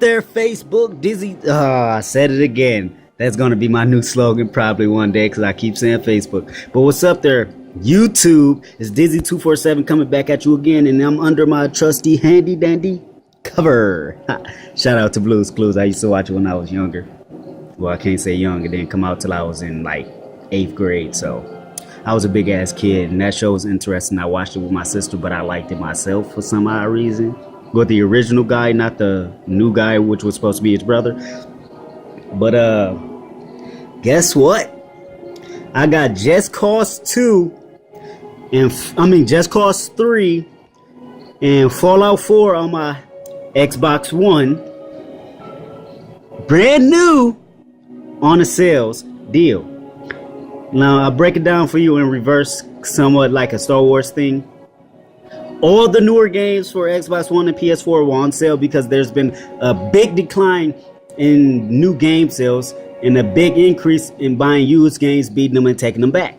there, Facebook? Dizzy. I said it again. That's going to be my new slogan probably one day because I keep saying Facebook. But what's up there? YouTube is Dizzy247 coming back at you again, and I'm under my trusty handy dandy cover. Shout out to Blue's Clues. I used to watch it when I was younger. Well, I can't say young. It didn't come out till I was in like 8th grade. So I was a big ass kid, and that show was interesting. I watched it with my sister, but I liked it myself for some odd reason. With the original guy, not the new guy, which was supposed to be his brother. But guess what? I got Just Cause 2 and Just Cause 3 and Fallout 4 on my Xbox One, brand new, on a sales deal. Now I'll break it down for you in reverse, somewhat like a Star Wars thing. All the newer games for Xbox One and PS4 were on sale because there's been a big decline in new game sales and a big increase in buying used games, beating them and taking them back,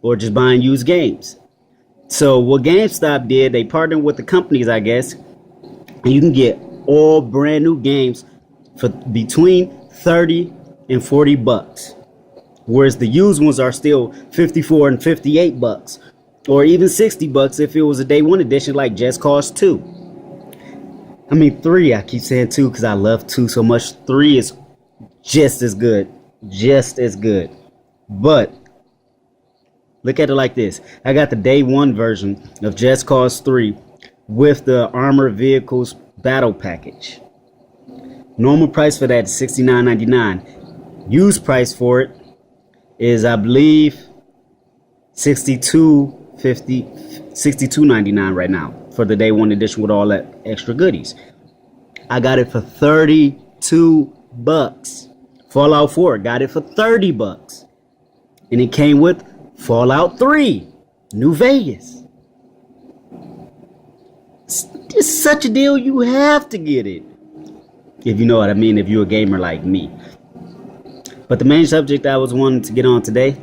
or just buying used games. So what GameStop did, they partnered with the companies, I guess, and you can get all brand new games for between 30 and 40 bucks. Whereas the used ones are still 54 and 58 bucks. Or even 60 bucks if it was a day one edition like Just Cause 2. 3, I keep saying 2 because I love 2 so much. 3 is just as good. Just as good. But look at it like this. I got the day one version of Just Cause 3 with the Armored Vehicles Battle Package. Normal price for that is $69.99. Used price for it is, I believe, $62.99 right now for the day one edition with all that extra goodies. I got it for 32 bucks. Fallout 4 got it for 30 bucks. And it came with Fallout 3 New Vegas. It's such a deal, you have to get it. If you know what I mean, if you're a gamer like me. But the main subject I was wanting to get on today,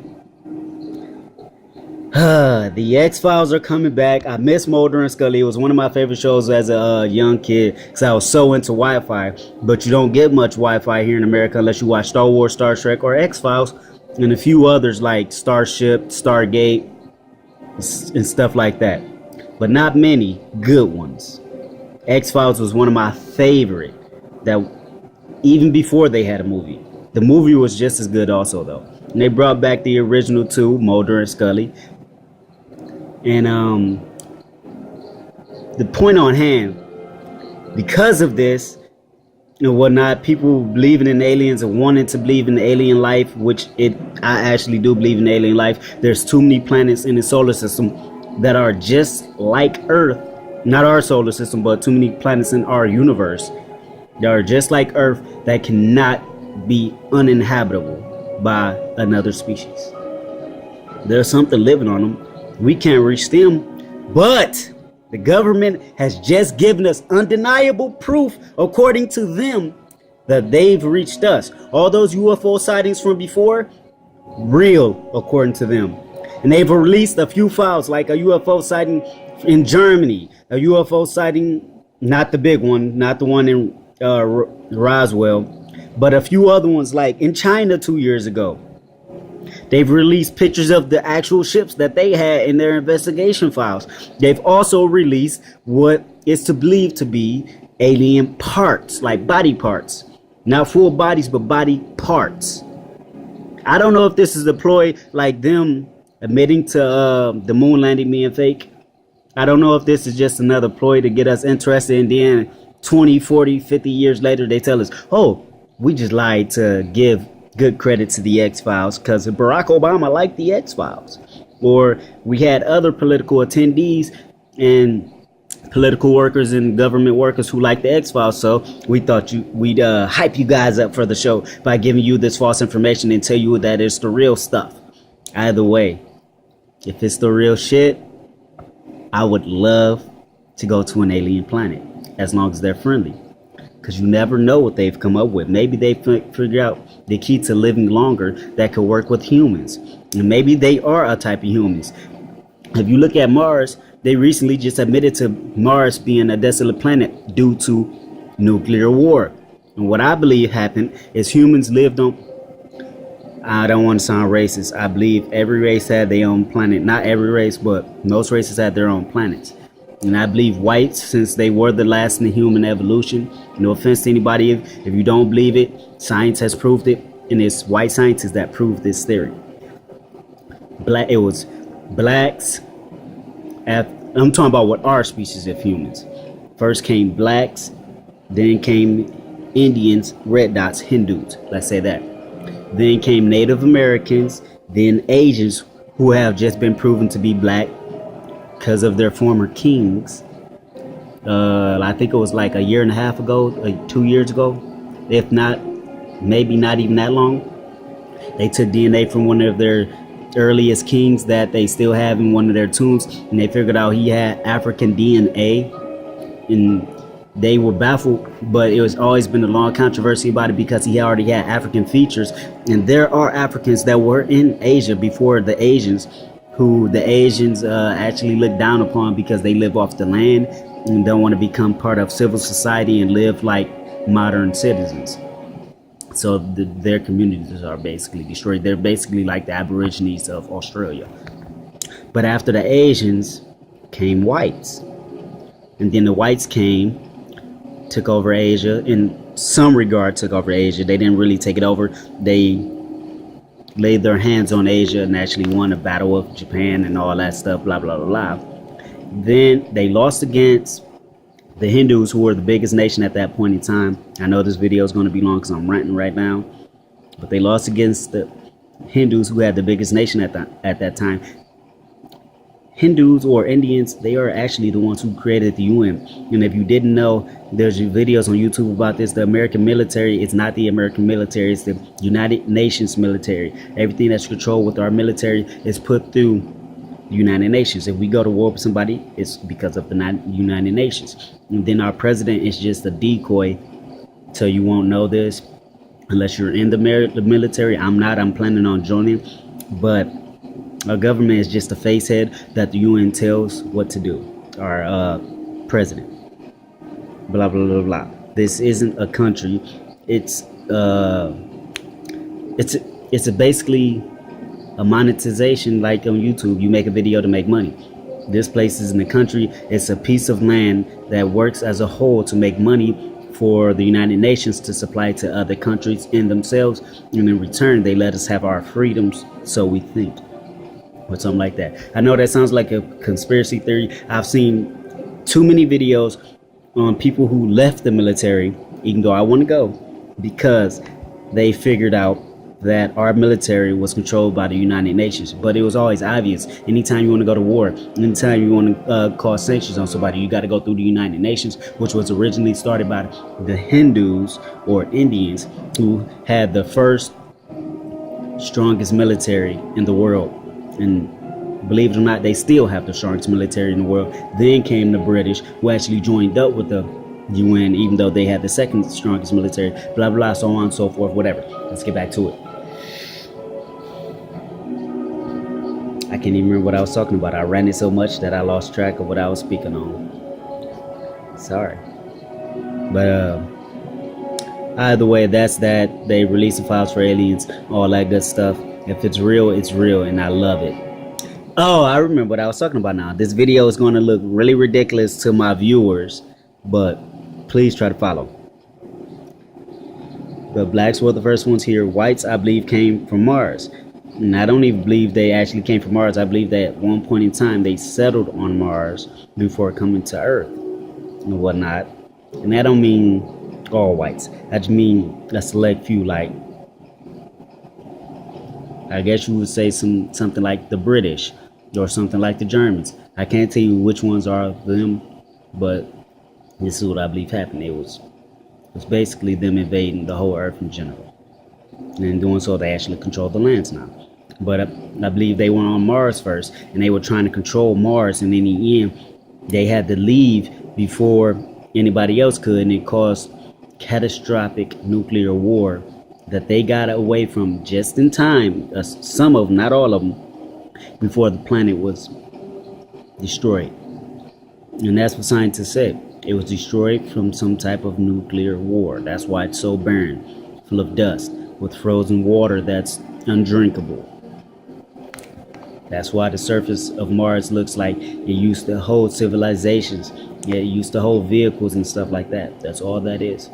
the X-Files are coming back. I miss Mulder and Scully. It was one of my favorite shows as a young kid because I was so into Wi-Fi. But you don't get much Wi-Fi here in America unless you watch Star Wars, Star Trek, or X-Files, and a few others like Starship, Stargate, and stuff like that. But not many good ones. X-Files was one of my favorite. That even before they had a movie. The movie was just as good also though. And they brought back the original two, Mulder and Scully. And the point on hand, because of this and whatnot, people believing in aliens and wanting to believe in alien life, which I actually do believe in alien life. There's too many planets in the solar system that are just like Earth. Not our solar system, but too many planets in our universe that are just like Earth that cannot be uninhabitable by another species. There's something living on them. We can't reach them, but the government has just given us undeniable proof, according to them, that they've reached us. All those UFO sightings from before, real, according to them. And they've released a few files, like a UFO sighting in Germany, a UFO sighting, not the big one, not the one in Roswell, but a few other ones like in China 2 years ago. They've released pictures of the actual ships that they had in their investigation files. They've also released what is to believe to be alien parts, like body parts. Not full bodies, but body parts. I don't know if this is a ploy like them admitting to the moon landing being fake. I don't know if this is just another ploy to get us interested, and then 20, 40, 50 years later they tell us, oh, we just lied to give good credit to the X-Files because Barack Obama liked the X-Files. Or we had other political attendees and political workers and government workers who liked the X-Files, so we thought we'd hype you guys up for the show by giving you this false information and tell you that it's the real stuff. Either way, if it's the real shit, I would love to go to an alien planet as long as they're friendly. Because you never know what they've come up with. Maybe they figure out the key to living longer that could work with humans. And maybe they are a type of humans. If you look at Mars, they recently just admitted to Mars being a desolate planet due to nuclear war. And what I believe happened is humans lived on, I don't want to sound racist. I believe every race had their own planet. Not every race, but most races had their own planets. And I believe whites, since they were the last in the human evolution, no offense to anybody, if you don't believe it, science has proved it. And it's white scientists that proved this theory. It was blacks. I'm talking about what our species of humans. First came blacks, then came Indians, red dots, Hindus. Let's say that. Then came Native Americans, then Asians, who have just been proven to be black because of their former kings. I think it was like a year and a half ago, 2 years ago, if not, maybe not even that long. They took DNA from one of their earliest kings that they still have in one of their tombs, and they figured out he had African DNA, and they were baffled, but it was always been a long controversy about it because he already had African features. And there are Africans that were in Asia before the Asians, who the Asians actually look down upon because they live off the land and don't want to become part of civil society and live like modern citizens. So their communities are basically destroyed. They're basically like the Aborigines of Australia. But after the Asians came whites, and then the whites came, took over Asia. In some regard, took over Asia. They didn't really take it over. They laid their hands on Asia and actually won a battle with Japan and all that stuff, blah, blah, blah, blah. Then they lost against the Hindus, who were the biggest nation at that point in time. I know this video is going to be long because I'm ranting right now. But they lost against the Hindus, who had the biggest nation at that time. Hindus or Indians, they are actually the ones who created the UN. And if you didn't know, there's videos on YouTube about this. The American military, it's not the American military, it's the United Nations military. Everything that's controlled with our military is put through the United Nations. If we go to war with somebody, it's because of the United Nations. And then our president is just a decoy, so you won't know this unless you're in the military. I'm not. I'm planning on joining, but our government is just a face head that the UN tells what to do. Our president, blah blah blah blah. This isn't a country. It's basically a monetization, like on YouTube. You make a video to make money. This place isn't a country. It's a piece of land that works as a whole to make money for the United Nations to supply to other countries and themselves. And in return, they let us have our freedoms, so we think, or something like that. I know that sounds like a conspiracy theory. I've seen too many videos on people who left the military, even though I want to go, because they figured out that our military was controlled by the United Nations. But it was always obvious. Anytime you want to go to war, anytime you want to cause sanctions on somebody, you got to go through the United Nations, which was originally started by the Hindus or Indians, who had the first strongest military in the world. And believe it or not, they still have the strongest military in the world. Then came the British, who actually joined up with the UN, even though they had the second strongest military, blah, blah, so on and so forth, whatever. Let's get back to it. I can't even remember what I was talking about. I ran it so much that I lost track of what I was speaking on. Sorry. But either way, that's that. They release the files for aliens, all that good stuff. If it's real, it's real, and I love it. Oh, I remember what I was talking about now. This video is going to look really ridiculous to my viewers, but please try to follow. But blacks were the first ones here. Whites, I believe, came from Mars. And I don't even believe they actually came from Mars. I believe that at one point in time they settled on Mars before coming to Earth and whatnot. And that don't mean all whites. I just mean a select few, like, I guess you would say something like the British or something like the Germans. I can't tell you which ones are them, but this is what I believe happened. It was basically them invading the whole Earth in general. And in doing so, they actually control the lands now. But I believe they went on Mars first, and they were trying to control Mars, and in the end, they had to leave before anybody else could, and it caused catastrophic nuclear war that they got away from just in time. Some of them, not all of them, before the planet was destroyed. And that's what scientists said. It was destroyed from some type of nuclear war. That's why it's so barren, full of dust, with frozen water that's undrinkable. That's why the surface of Mars looks like it used to hold civilizations. Yeah, it used to hold vehicles and stuff like that. That's all that is.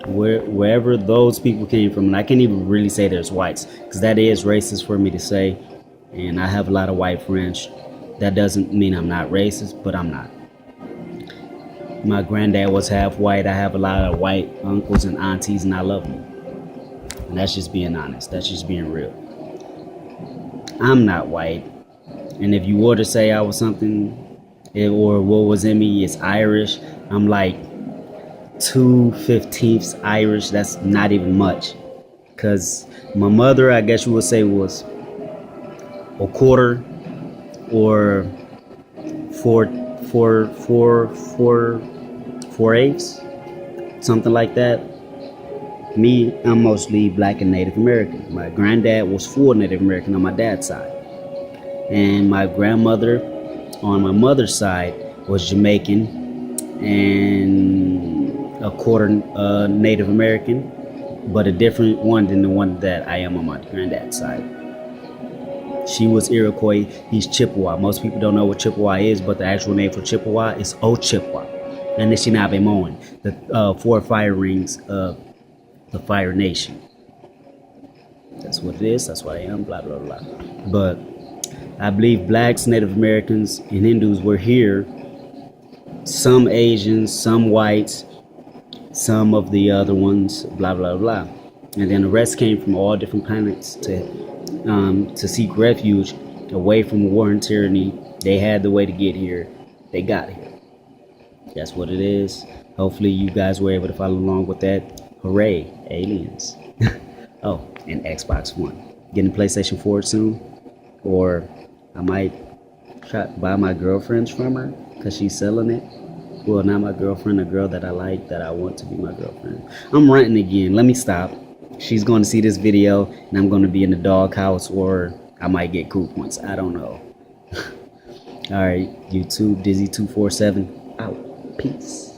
Wherever those people came from, and I can't even really say there's whites, because that is racist for me to say, and I have a lot of white friends. That doesn't mean I'm not racist, but I'm not. My granddad was half white. I have a lot of white uncles and aunties, and I love them. And that's just being honest. That's just being real. I'm not white, and if you were to say I was something, or what was in me is Irish, I'm like 2/15 Irish. That's not even much, because my mother, I guess you would say, was a quarter or four eighths, something like that. Me, I'm mostly black and Native American. My granddad was full Native American on my dad's side, and my grandmother on my mother's side was Jamaican and a quarter Native American, but a different one than the one that I am on my granddad's side. She was Iroquois, he's Chippewa. Most people don't know what Chippewa is, but the actual name for Chippewa is Ochippewa. And Anishinaabe, the four fire rings of the Fire Nation. That's what it is, that's what I am, blah, blah, blah. But I believe blacks, Native Americans, and Hindus were here. Some Asians, some whites, some of the other ones, blah, blah, blah. And then the rest came from all different planets to seek refuge away from war and tyranny. They had the way to get here. They got here. That's what it is. Hopefully you guys were able to follow along with that. Hooray, aliens. Oh, and Xbox One. Getting PlayStation 4 soon. Or I might try to buy my girlfriend's from her because she's selling it. Well, not my girlfriend, a girl that I like, that I want to be my girlfriend. I'm ranting again. Let me stop. She's going to see this video and I'm going to be in the doghouse, or I might get cool points. I don't know. All right, YouTube, Dizzy247 out. Peace.